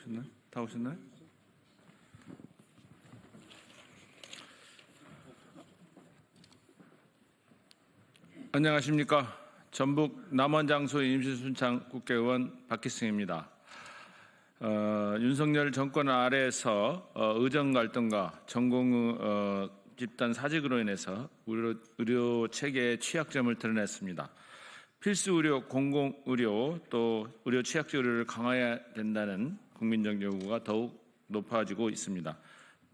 오셨나요? 다 오셨나요? 안녕하십니까. 전북 남원장소 임시순창 국회의원 박기승입니다. 윤석열 정권 아래에서 의정 갈등과 전공 집단 사직으로 인해서 의료 체계의 취약점을 드러냈습니다. 필수 의료, 공공 의료, 또 의료 취약지 의료를 강화해야 된다는 국민적 요구가 더욱 높아지고 있습니다.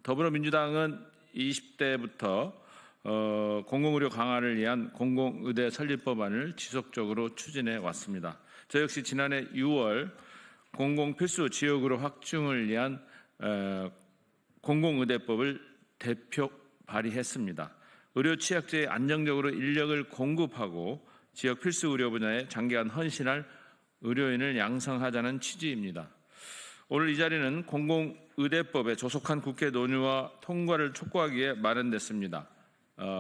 더불어민주당은 20대부터 공공의료 강화를 위한 공공의대 설립 법안을 지속적으로 추진해 왔습니다. 저 역시 지난해 6월 공공필수 지역으로 확충을 위한 공공의대법을 대표 발의했습니다. 의료 취약지에 안정적으로 인력을 공급하고 지역 필수 의료 분야에 장기간 헌신할 의료인을 양성하자는 취지입니다. 오늘 이 자리는 공공의대법의 조속한 국회 논의와 통과를 촉구하기 위해 마련됐습니다.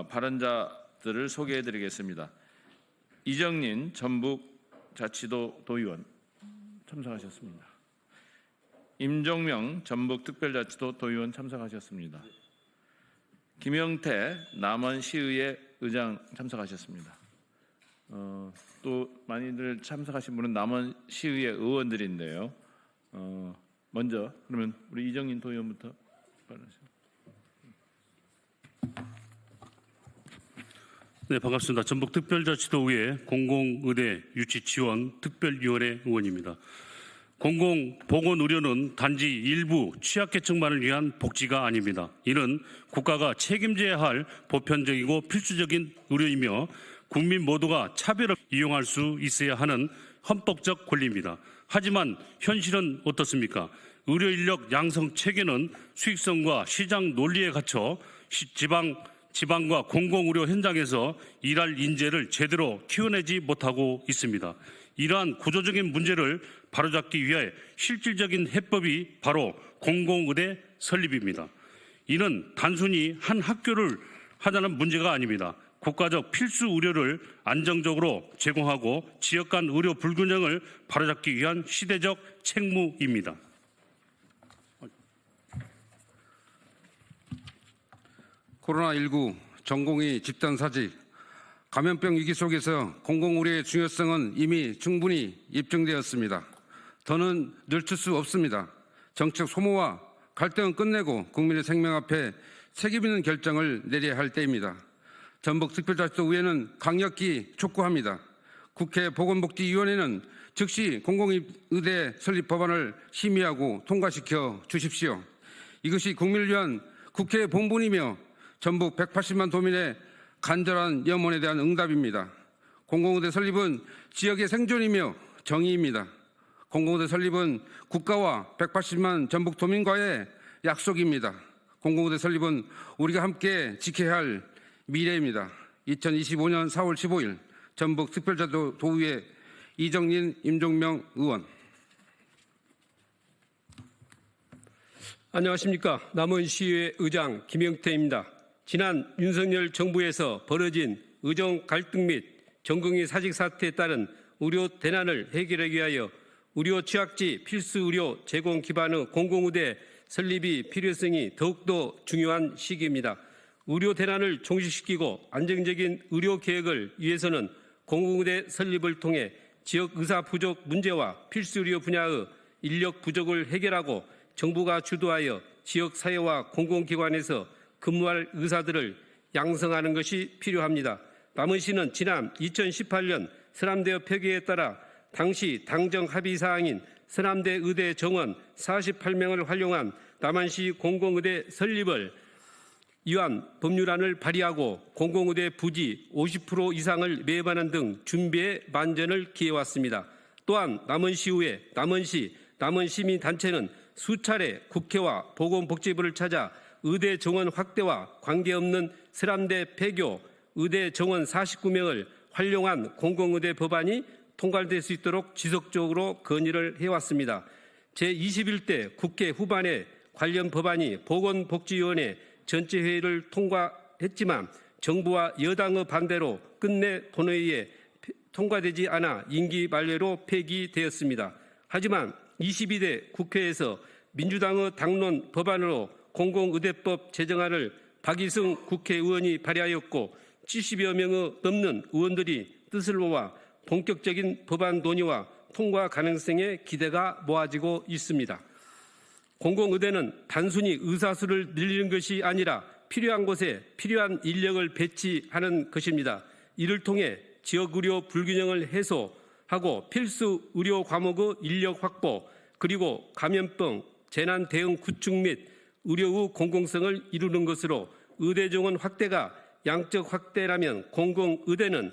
발언자들을 소개해드리겠습니다. 이정린 전북자치도 도의원 참석하셨습니다. 임종명 전북특별자치도 도의원 참석하셨습니다. 김영태 남원시의회 의장 참석하셨습니다. 또 많이들 참석하신 분은 남원시의회 의원들인데요. 먼저 그러면 우리 이정린 도의원부터 발언하시죠. 네, 반갑습니다. 전북특별자치도의회 공공의대 유치지원 특별위원회 의원입니다. 공공보건의료는 단지 일부 취약계층만을 위한 복지가 아닙니다. 이는 국가가 책임져야 할 보편적이고 필수적인 의료이며 국민 모두가 차별 없이 이용할 수 있어야 하는 헌법적 권리입니다. 하지만 현실은 어떻습니까? 의료인력 양성 체계는 수익성과 시장 논리에 갇혀 지방과 공공의료 현장에서 일할 인재를 제대로 키워내지 못하고 있습니다. 이러한 구조적인 문제를 바로잡기 위해 실질적인 해법이 바로 공공의대 설립입니다. 이는 단순히 한 학교를 하자는 문제가 아닙니다. 국가적 필수 의료를 안정적으로 제공하고 지역 간 의료 불균형을 바로잡기 위한 시대적 책무입니다. 코로나19 전공의 집단 사직, 감염병 위기 속에서 공공의료의 중요성은 이미 충분히 입증되었습니다. 더는 늦출 수 없습니다. 정책 소모와 갈등은 끝내고 국민의 생명 앞에 책임 있는 결정을 내려야 할 때입니다. 전북특별자치도의회는 강력히 촉구합니다. 국회 보건복지위원회는 즉시 공공의대 설립 법안을 심의하고 통과시켜 주십시오. 이것이 국민을 위한 국회의 본분이며 전북 180만 도민의 간절한 염원에 대한 응답입니다. 공공의대 설립은 지역의 생존이며 정의입니다. 공공의대 설립은 국가와 180만 전북 도민과의 약속입니다. 공공의대 설립은 우리가 함께 지켜야 할 미래입니다. 2025년 4월 15일 전북특별자치도의회 이정린, 임종명 의원. 안녕하십니까. 남원시의회 의장 김영태입니다. 지난 윤석열 정부에서 벌어진 의정 갈등 및 전공의 사직 사태에 따른 의료 대난을 해결하기 위하여 의료 취약지 필수 의료 제공 기반의 공공의대 설립이 필요성이 더욱더 중요한 시기입니다. 의료 대난을 종식시키고 안정적인 의료 계획을 위해서는 공공의대 설립을 통해 지역 의사 부족 문제와 필수 의료 분야의 인력 부족을 해결하고 정부가 주도하여 지역 사회와 공공기관에서 근무할 의사들을 양성하는 것이 필요합니다. 남원시는 지난 2018년 서남대의 폐기에 따라 당시 당정 합의 사항인 서남대 의대 정원 48명을 활용한 남원시 공공의대 설립을 위한 법률안을 발의하고 공공의대 부지 50% 이상을 매입하는 등 준비에 만전을 기해왔습니다. 또한 남원시의회, 남원시, 남원시민단체는 수차례 국회와 보건복지부를 찾아 의대 정원 확대와 관계없는 서남대 폐교, 의대 정원 49명을 활용한 공공의대 법안이 통과될 수 있도록 지속적으로 건의를 해왔습니다. 제21대 국회 후반에 관련 법안이 보건복지위원회 전체 회의를 통과했지만 정부와 여당의 반대로 끝내 본회의에 통과되지 않아 임기 만료로 폐기되었습니다. 하지만 22대 국회에서 민주당의 당론 법안으로 공공의대법 제정안을 박이승 국회의원이 발의하였고 70여 명의 넘는 의원들이 뜻을 모아 본격적인 법안 논의와 통과 가능성에 기대가 모아지고 있습니다. 공공의대는 단순히 의사수를 늘리는 것이 아니라 필요한 곳에 필요한 인력을 배치하는 것입니다. 이를 통해 지역의료 불균형을 해소하고 필수 의료 과목의 인력 확보, 그리고 감염병 재난 대응 구축 및 의료의 공공성을 이루는 것으로 의대 정원 확대가 양적 확대라면 공공의대는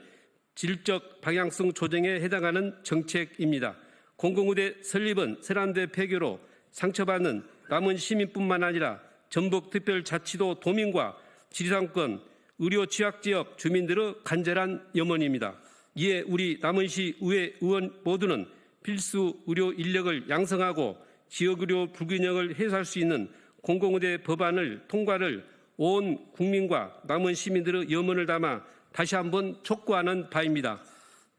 질적 방향성 조정에 해당하는 정책입니다. 공공의대 설립은 세란대 폐교로 상처받는 남은 시민뿐만 아니라 전북특별자치도 도민과 지리산권 의료 취약지역 주민들의 간절한 염원입니다. 이에 우리 남원시 의회 의원 모두는 필수 의료 인력을 양성하고 지역의료 불균형을 해소할 수 있는 공공의대 법안을 통과를 온 국민과 남원 시민들의 염원을 담아 다시 한번 촉구하는 바입니다.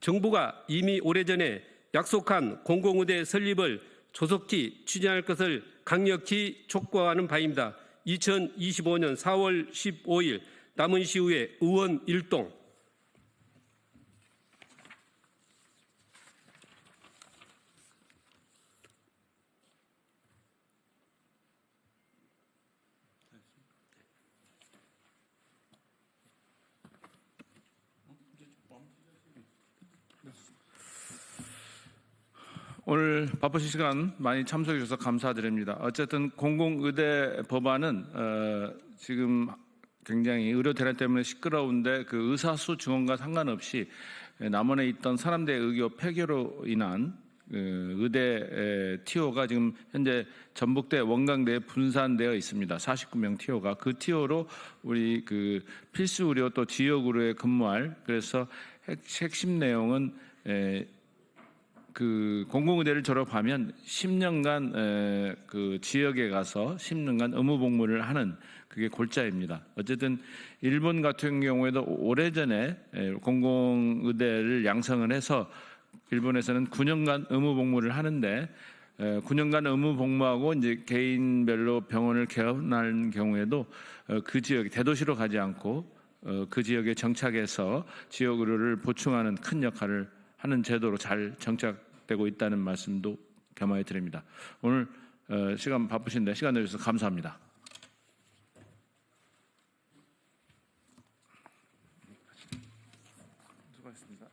정부가 이미 오래전에 약속한 공공의대 설립을 조속히 추진할 것을 강력히 촉구하는 바입니다. 2025년 4월 15일 남원시의회 의원 일동. 오늘 바쁘신 시간 많이 참석해 주셔서 감사드립니다. 어쨌든 공공의대 법안은 지금 굉장히 의료 대란 때문에 시끄러운데 그 의사수 증원과 상관없이 남원에 있던 사람들의 의료 폐교로 인한 의대 티오가 지금 현재 전북대 원광대에 분산되어 있습니다. 49명 티오가 그 티오로 우리 그 필수 의료 또 지역 의료에 근무할, 그래서 핵심 내용은 그 공공의대를 졸업하면 10년간 그 지역에 가서 10년간 의무 복무를 하는 그게 골자입니다. 어쨌든 일본 같은 경우에도 오래전에 공공의대를 양성을 해서 일본에서는 9년간 의무 복무를 하는데 9년간 의무 복무하고 이제 개인별로 병원을 개원하는 경우에도 그 지역에 대도시로 가지 않고 그 지역에 정착해서 지역 의료를 보충하는 큰 역할을 하는 제도로 잘 정착되고 있다는 말씀도 겸하여 드립니다. 오늘 시간 바쁘신데 시간 내주셔서 감사합니다. 수고하셨습니다.